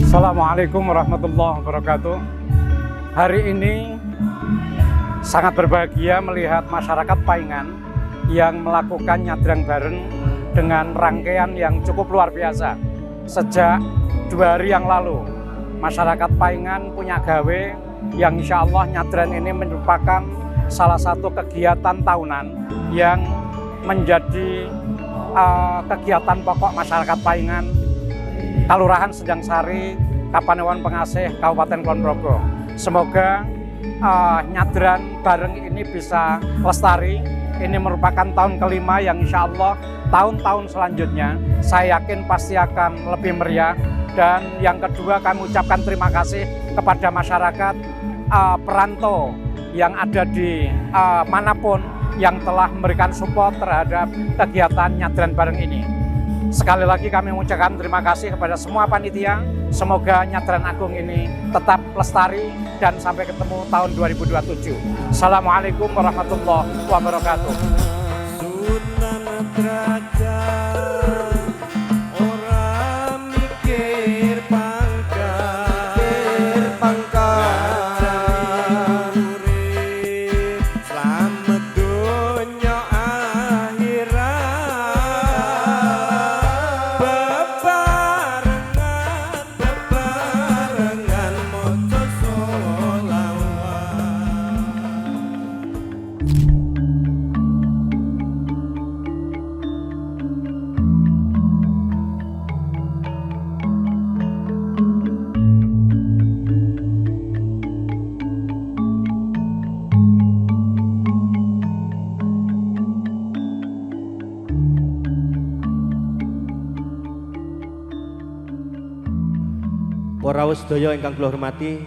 Assalamualaikum warahmatullahi wabarakatuh. Hari ini sangat berbahagia melihat masyarakat Paingan yang melakukan nyadrang bareng dengan rangkaian yang cukup luar biasa. Sejak 2 hari yang lalu, masyarakat Paingan punya gawe yang insya Allah nyadran ini merupakan salah satu kegiatan tahunan yang menjadi kegiatan pokok masyarakat Paingan, Kalurahan Sendang Sari, Kapanewon Pengasih, Kabupaten Kulon Progo. Semoga nyadran bareng ini bisa lestari. Ini merupakan tahun kelima yang insya Allah tahun-tahun selanjutnya saya yakin pasti akan lebih meriah. Dan yang kedua, kami ucapkan terima kasih kepada masyarakat perantau yang ada di manapun yang telah memberikan support terhadap kegiatan nyadran bareng ini. Sekali lagi kami mengucapkan terima kasih kepada semua panitia. Semoga nyadran agung ini tetap lestari dan sampai ketemu tahun 2027. Assalamualaikum warahmatullahi wabarakatuh. Para sedaya ingkang kula hormati,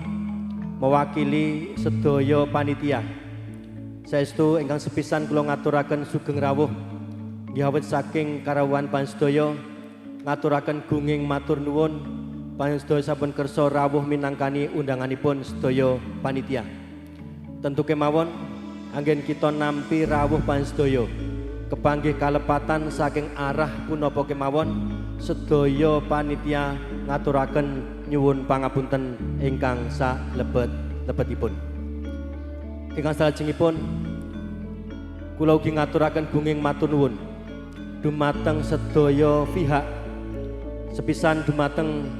mewakili sedaya panitia, saestu ingkang sepisan kula ngaturaken sugeng rawuh nggih saking karawuhan panjenengan, ngaturaken gunging matur nuwun panjenengan sampun kersa rawuh minangkani undanganipun sedaya panitia. Tentu kemawon anggen kita nampi rawuh panjenengan kepanggih kalepatan saking arah punapa kemawon sedaya panitia ngaturaken nyuwun pangapunten ingkang salebet-lebetipun. Ingkang salajengipun kula ugi ngaturaken gunging matur nuwun dumateng sedaya pihak, sepisan dumateng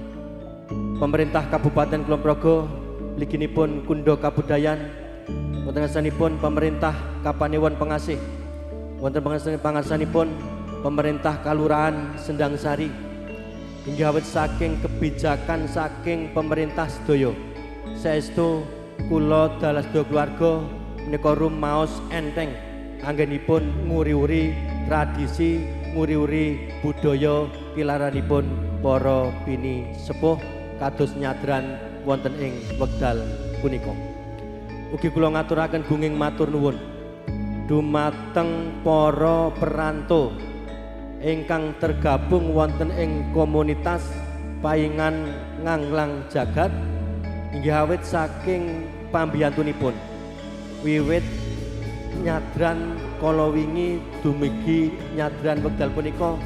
pemerintah Kabupaten Kulon Progo, mliginipun Kundo Kabudayan, wonten ngarsanipun pemerintah Kapanewon Pengasih, wonten pangarsanipun pemerintah Kalurahan Sendang Sari, hingga awit saking kebijakan saking pemerintah sedaya. Saestu kula dalah sedaya keluarga menika rumaos enteng anggenipun nguri-uri tradisi, nguri-uri budaya tilaranipun para bini sepuh kados nyadran wonten ing wekdal punika. Ugi kula ngaturaken gunging matur nuwun dumateng para perantau ingkang tergabung wonten ing komunitas Paingan Nganglang Jagat, inggih awit saking pambiyantunipun wiwit nyadran kala wingi dumugi nyadran wekdal punika,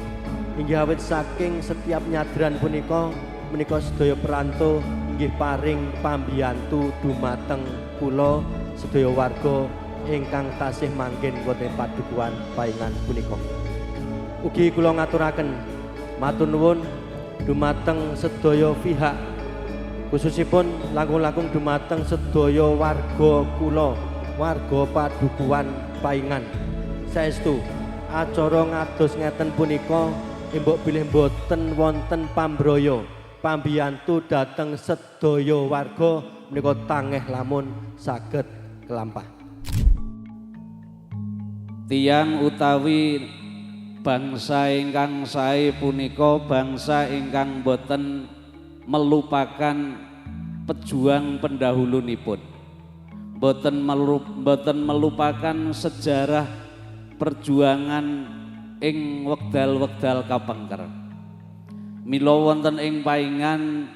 inggih awit saking setiap nyadran punika menika sedaya perantau inggih paring pambiyantu dumateng kula sedaya warga ingkang tasih manggen wonten padukuhan Paingan punika. Ugi kula ngaturaken matur nuwun dumateng sedaya pihak, khususipun langkung-langkung dumateng sedaya warga kula, warga Padukuhan Paingan. Saestu acara ngados ngeten punika mbok bilih mboten wonten pambraya, pambiyantu dhateng sedaya warga menika tangeh lamun saged kelampah. Tiyang utawi bangsa ingkang sae punika bangsa ingkang boten melupakan pejuang pendahulunipun, boten melupakan sejarah perjuangan ing wekdal-wekdal kapengker. Mila wonten ing Paingan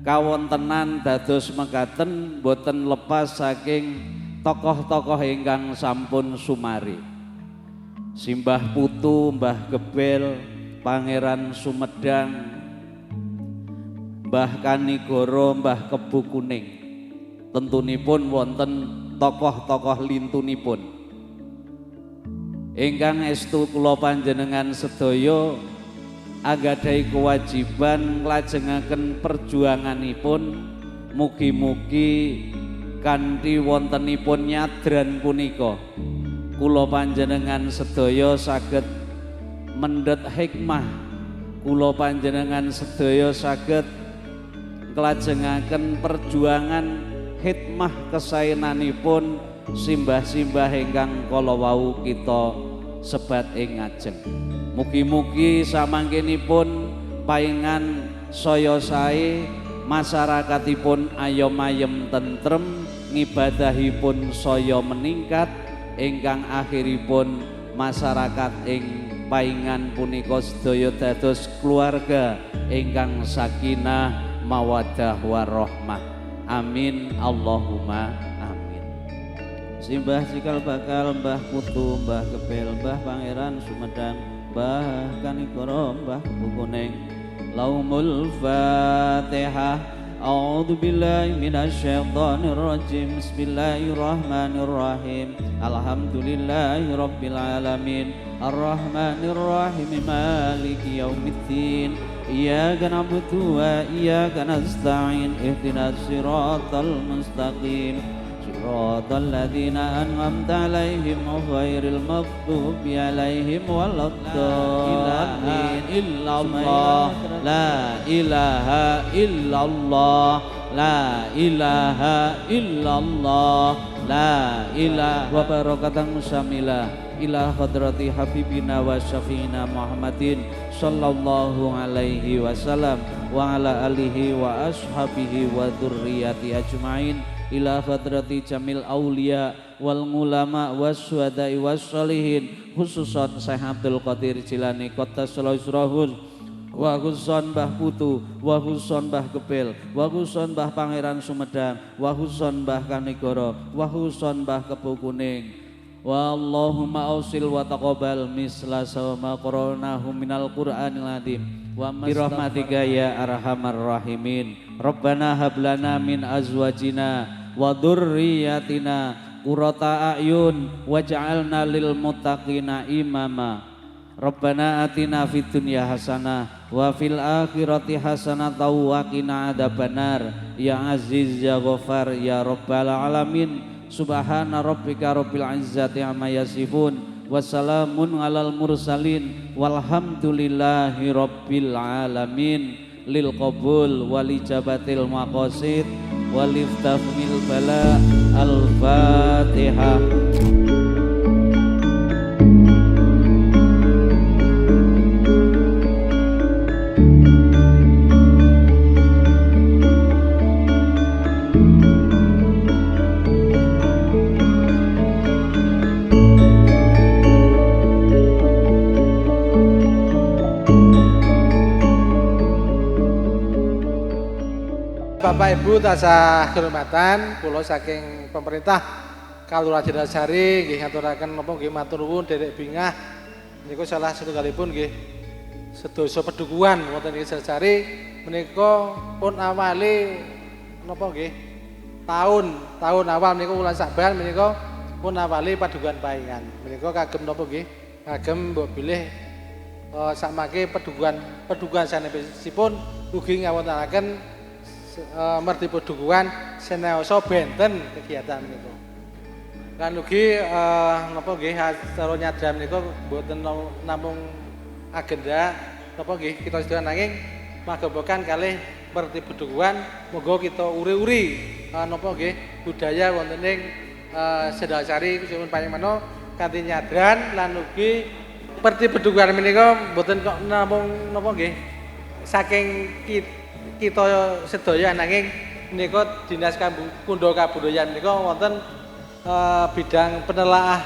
kawontenan dados mekaten boten lepas saking tokoh-tokoh ingkang sampun sumari. Simbah Putu, Mbah Gebel, Pangeran Sumedang, Mbah Kanigoro, Mbah Kebu Kuning. Tentunipun wonten tokoh-tokoh lintunipun. Ingkang estu kula panjenengan sedaya anggadhahi kewajiban nglajengaken perjuanganipun, mugi-mugi kanthi wontenipun nyadran punika kula panjenengan sedaya saged mendhet hikmah, kula panjenengan sedaya saged nglajengaken perjuangan hikmah kesaenanipun simbah-simbah ingkang kala wau kita sebat ing ngajeng. Mugi-mugi samangkenipun Paingan saya sae, masyarakatipun ayom-ayem tentrem, ngibadahipun saya meningkat, ingkang akhiripun masyarakat ing Paingan punika sedaya dados keluarga ingkang sakinah mawaddah warahmah. Amin Allahumma amin. Simbah cikal bakal Mbah Putu, Mbah Gebel, Mbah Pangeran Sumedang, Mbah Kanigoro, Mbah Kebu Kuning. Laumul Fatihah. A'udzu billahi minasyaitonir rajim. Bismillahirrahmanirrahim. Alhamdulillahirabbil alamin. Arrahmanir rahim. Maliki yaumiddin. Iyyaka na'budu wa iyyaka nasta'in. Ihdinas siratal mustaqim. Siratal ladzina an'amta 'alaihim ghairil maghdubi 'alaihim waladdallin. Illallah, la ilaha illallah, la ilaha illallah, la ilaha wa barakatan musyamilah ila hadrati habibina wa syafiina Muhammadin sallallahu alaihi wasallam wa ala alihi wa ashabihi wa dzurriyyati ajmain ila hadrati jamil aulia wal ulama was syuhada'i was sholihin, khususan Syekh Abdul Qadir Jilani qaddasallahu sirrahul, wa khususan Mbah Putu, wa khususan Mbah Gebel, wa khususan Mbah Pangeran Sumedang, wa khususan Mbah Kanigoro, wa khususan Mbah Kebu Kuning. Wa Allahumma ausil wa taqabbal misla sawma qara'nahu minal Qur'anil azim wa birahmatika ya arhamar rahimin. Rabbana hablana min azwajina wa dzurriyyatina qurrata a'yun waj'alna lil muttaqina imama. Rabbana atina fid dunya hasanah wa fil akhirati hasanah wa qina adzabannar. Ya aziz ya ghafar ya rabbal alamin. Subhana rabbika rabbil izzati amma yasifun, wassalamun alal mursalin, walhamdulillahi rabbil alamin. Lil qabul wal ijabatil maqasid wal iftahmil bala. Al-Fatihah. Bapak Ibu tansah kehormatan kula saking pemerintah Kalurahan Jendral-Sari nggih ngaturaken napa nggih matur nuwun derek bingah niku salah setunggalipun nggih sedasa pedukuhan wonten ing Jendral-Sari menika pun awali napa nggih tahun awal menika wulan Saban menika pun awali Padukuhan Paingan menika kagem napa nggih kagem mbok bilih sakmake pedukuhan sanesipun ugi ngawontenaken merti pedukuhan senaosa benten kegiatan menika. Lan ugi napa nggih acara nyadran menika boten namung agenda napa nggih kita sedaya nanging magepokan kalih merti pedukuhan muga kita uri-uri napa nggih budaya wonten ing Sedasari khususipun Panyemana kanthi nyadran lan ugi merti pedukuhan menika boten kok namung napa nggih saking kita sedaya nanging menika Dinas Pundha Kabudayaan menika wonten bidang penelaah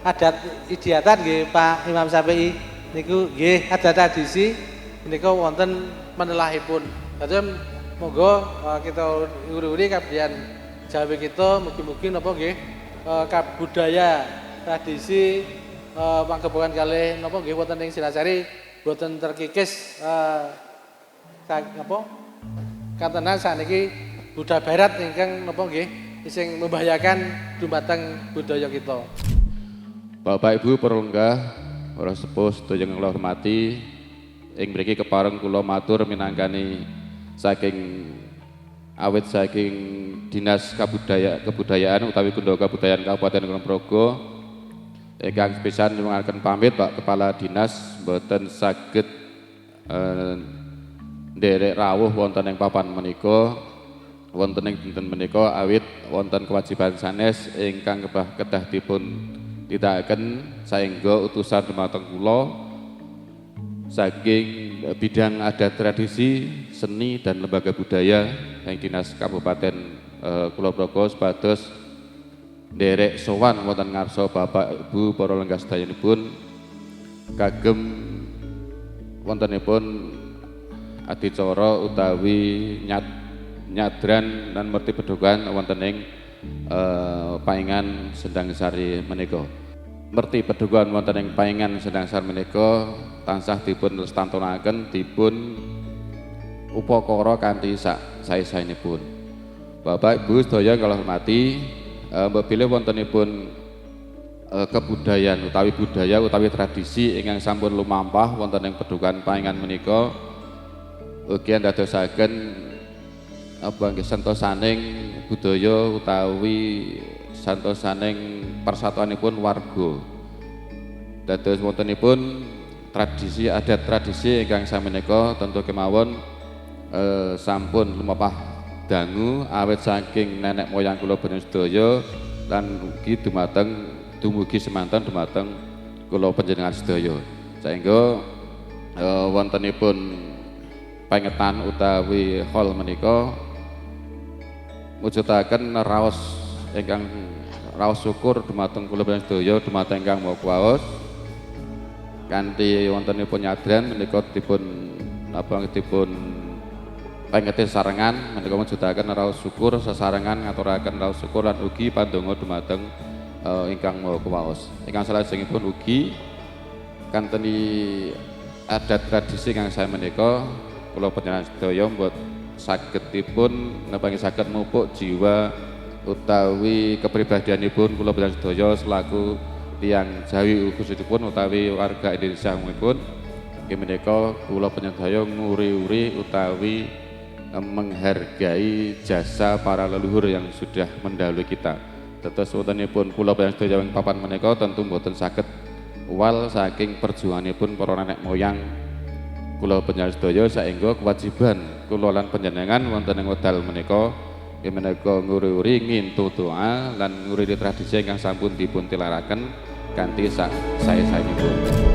adat istiadat nggih Pak Imam Syafi'i niku nggih adat tradisi menika wonten menelahipun. Dados monggo kita uri-uri kabudayaan Jawa kita mugi-mugi napa nggih kabudaya tradisi panggebakan kalih napa nggih wonten ing Silasari boten terkikis napa kantenan saniki budaya barat ingkang napa nggih sing membahayakan dumateng budaya kita. Bapak Ibu para lenggah, para sepuh sedaya ingkang kula hormati, ing mriki kepareng kula matur minangkani saking Dinas Kebudayaan utawi Pundha Kabudayaan Kabupaten Kulon Progo ingkang sepisan nyuwungaken pamit Pak Kepala Dinas boten saged nderek rawuh wonten ing papan menika wonten ing dinten menika awit wonten kewajiban sanes ingkang kedah dipun tindakaken saengga utusan dumateng kula saking bidang adat tradisi, seni dan lembaga budaya yang Dinas Kabupaten Kulon Progo supados nderek sowan wonten ngarsa Bapak Ibu para lenggah sedayanipun kagem wontenipun adicara utawi nyadran lan merti pedukuhan wonten ing Paingan Sendang Sari menika. Merti pedukuhan wonten ing Paingan Sendang Sari menika tansah dipun lestantunaken dipun upakara kanthi sae-saenipun. Bapak Ibu sedaya kula hormati, apabila wontenipun kebudayaan utawi budaya utawi tradisi ingkang sampun lumampah wonten ing pedukuhan Paingan menika ugi ndadosaken nggih santosaning budaya utawi santosaning persatuanipun warga. Dados wontenipun tradisi adat tradisi ingkang samenika tentu kemawon sampun lumampah dangu awit saking nenek moyang kula panjenengan sedaya lan ugi dumugi semanten dumateng kula panjenengan sedaya. Saengga wontenipun pengetan utawi hol menika mujudaken raos ingkang raos syukur dumateng kula panjenengan sedaya dumateng ingkang Maha Kuwaos kanthi wontenipun nyadran menika dipun pengeti sarengan menika mujudaken raos syukur sesarengan ngaturaken raos syukur lan ugi pandonga dumateng ingkang Maha Kuwaos. Ingkang salajengipun ugi kanthi adat tradisi ingkang saya menika kula panjenengan sedaya mbot sagedipun napa saged mupuk jiwa utawi kepribadianipun kula panjenengan sedaya selaku tiyang Jawi khususipun utawi warga Indonesia umumipun inggih menika kula panjenengan sedaya nguri-uri utawi menghargai jasa para leluhur yang sudah mendahului kita. Tetes wontenipun kula panjenengan sedaya ing papan menika tentu mboten saged wal saking perjuanganipun para nenek moyang kula panjenengan sedaya saengga kewajiban kula lan panjenengan wonten ing wekdal menika inggih menika nguri-uri ngintu doa lan nguri tradisi ingkang sampun dipun tilaraken kanthi sae-saenipun.